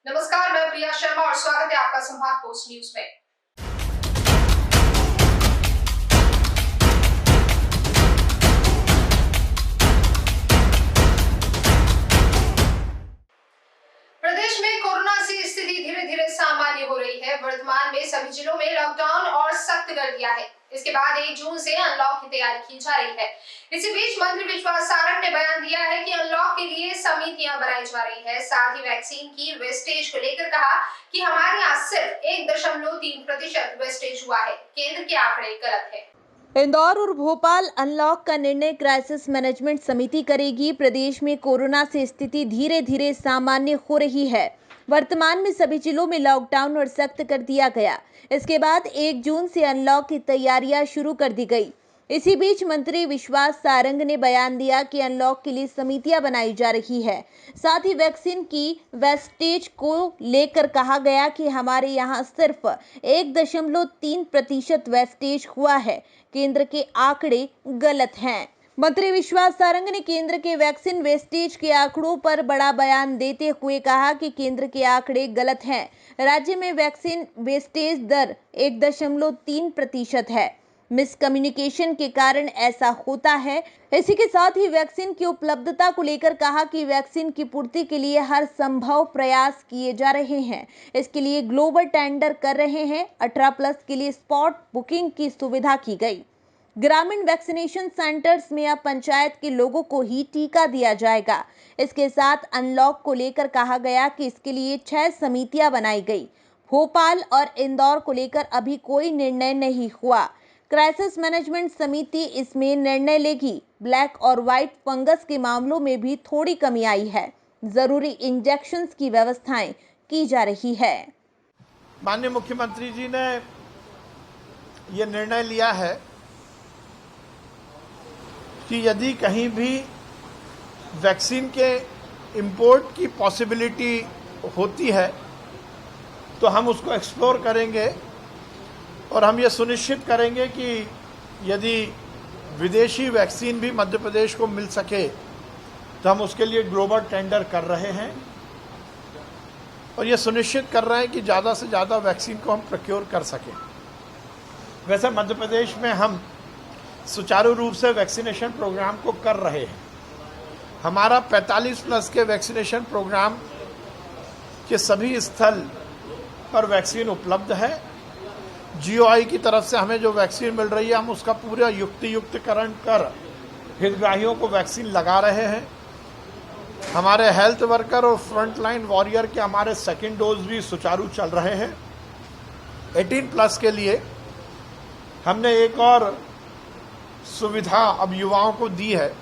नमस्कार, मैं प्रिया शर्मा और स्वागत है आपका संभाग पोस्ट न्यूज में। प्रदेश में कोरोना से स्थिति धीरे धीरे सामान्य हो रही है। वर्तमान में सभी जिलों में लॉकडाउन और सख्त कर दिया है। इसके बाद 1 जून से अनलॉक की तैयारी की जा रही है। इसी बीच मंत्री विश्वास सारंग ने बयान दिया है कि अनलॉक के लिए समितियां बनाई जा रही है। साथ ही वैक्सीन की वेस्टेज को लेकर कहा कि हमारे यहाँ सिर्फ 1.3% वेस्टेज हुआ है। केंद्र के आंकड़े गलत है। इंदौर और भोपाल अनलॉक का निर्णय क्राइसिस मैनेजमेंट समिति करेगी। प्रदेश में कोरोना से स्थिति धीरे धीरे सामान्य हो रही है। वर्तमान में सभी जिलों में लॉकडाउन और सख्त कर दिया गया। इसके बाद 1 जून से अनलॉक की तैयारियां शुरू कर दी गई। इसी बीच मंत्री विश्वास सारंग ने बयान दिया कि अनलॉक के लिए समितियां बनाई जा रही है। साथ ही वैक्सीन की वेस्टेज को लेकर कहा गया कि हमारे यहां सिर्फ 1.3% वेस्टेज हुआ है। केंद्र के आंकड़े गलत हैं। मंत्री विश्वास सारंग ने केंद्र के वैक्सीन वेस्टेज के आंकड़ों पर बड़ा बयान देते हुए कहा कि केंद्र के आंकड़े गलत हैं। राज्य में वैक्सीन वेस्टेज दर 1.3% है। मिसकम्युनिकेशन के कारण ऐसा होता है। इसी के साथ ही वैक्सीन की उपलब्धता को लेकर कहा कि वैक्सीन की पूर्ति के लिए हर संभव प्रयास किए जा रहे हैं। इसके लिए ग्लोबल टेंडर कर रहे हैं। 18+ के लिए स्पॉट बुकिंग की सुविधा की गई। ग्रामीण वैक्सीनेशन सेंटर्स में अब पंचायत के लोगों को ही टीका दिया जाएगा। इसके साथ अनलॉक को लेकर कहा गया कि इसके लिए 6 समितियां बनाई गई। भोपाल और इंदौर को लेकर अभी कोई निर्णय नहीं हुआ। क्राइसिस मैनेजमेंट समिति इसमें निर्णय लेगी। ब्लैक और व्हाइट फंगस के मामलों में भी थोड़ी कमी आई है। जरूरी इंजेक्शंस की व्यवस्थाएं की जा रही है। माननीय मुख्यमंत्री जी ने ये निर्णय लिया है कि यदि कहीं भी वैक्सीन के इंपोर्ट की पॉसिबिलिटी होती है तो हम उसको एक्सप्लोर करेंगे और हम ये सुनिश्चित करेंगे कि यदि विदेशी वैक्सीन भी मध्य प्रदेश को मिल सके तो हम उसके लिए ग्लोबल टेंडर कर रहे हैं और ये सुनिश्चित कर रहे हैं कि ज़्यादा से ज़्यादा वैक्सीन को हम प्रोक्योर कर सकें। वैसे मध्य प्रदेश में हम सुचारू रूप से वैक्सीनेशन प्रोग्राम को कर रहे हैं। हमारा 45+ के वैक्सीनेशन प्रोग्राम के सभी स्थल पर वैक्सीन उपलब्ध है। GOI की तरफ से हमें जो वैक्सीन मिल रही है हम उसका पूरा युक्तिकरण कर हितग्राहियों को वैक्सीन लगा रहे हैं। हमारे हेल्थ वर्कर और फ्रंटलाइन वॉरियर के हमारे सेकेंड डोज भी सुचारू चल रहे हैं। 18+ के लिए हमने एक और सुविधा अब युवाओं को दी है।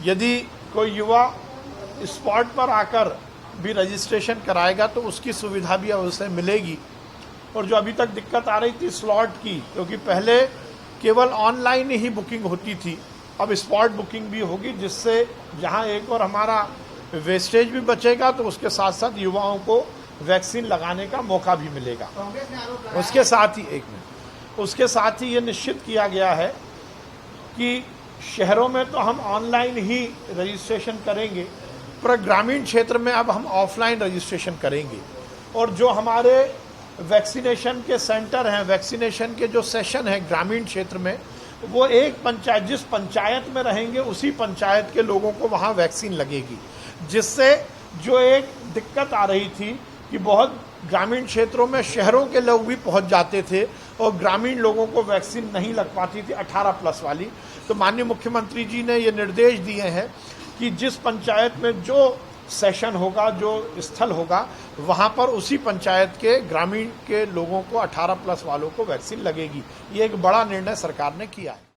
यदि कोई युवा स्पॉट पर आकर भी रजिस्ट्रेशन कराएगा तो उसकी सुविधा भी अब उसे मिलेगी। और जो अभी तक दिक्कत आ रही थी स्लॉट की, क्योंकि पहले केवल ऑनलाइन ही बुकिंग होती थी, अब स्पॉट बुकिंग भी होगी, जिससे जहां एक और हमारा वेस्टेज भी बचेगा तो उसके साथ साथ युवाओं को वैक्सीन लगाने का मौका भी मिलेगा। उसके साथ ही ये निश्चित किया गया है कि शहरों में तो हम ऑनलाइन ही रजिस्ट्रेशन करेंगे, पर ग्रामीण क्षेत्र में अब हम ऑफलाइन रजिस्ट्रेशन करेंगे। और जो हमारे वैक्सीनेशन के सेंटर हैं, वैक्सीनेशन के जो सेशन हैं ग्रामीण क्षेत्र में, वो एक पंचायत जिस पंचायत में रहेंगे उसी पंचायत के लोगों को वहाँ वैक्सीन लगेगी। जिससे जो एक दिक्कत आ रही थी कि बहुत ग्रामीण क्षेत्रों में शहरों के लोग भी पहुँच जाते थे और ग्रामीण लोगों को वैक्सीन नहीं लग पाती थी 18+ वाली, तो माननीय मुख्यमंत्री जी ने ये निर्देश दिए हैं कि जिस पंचायत में जो सेशन होगा, जो स्थल होगा, वहाँ पर उसी पंचायत के ग्रामीण के लोगों को 18+ वालों को वैक्सीन लगेगी। ये एक बड़ा निर्णय सरकार ने किया है।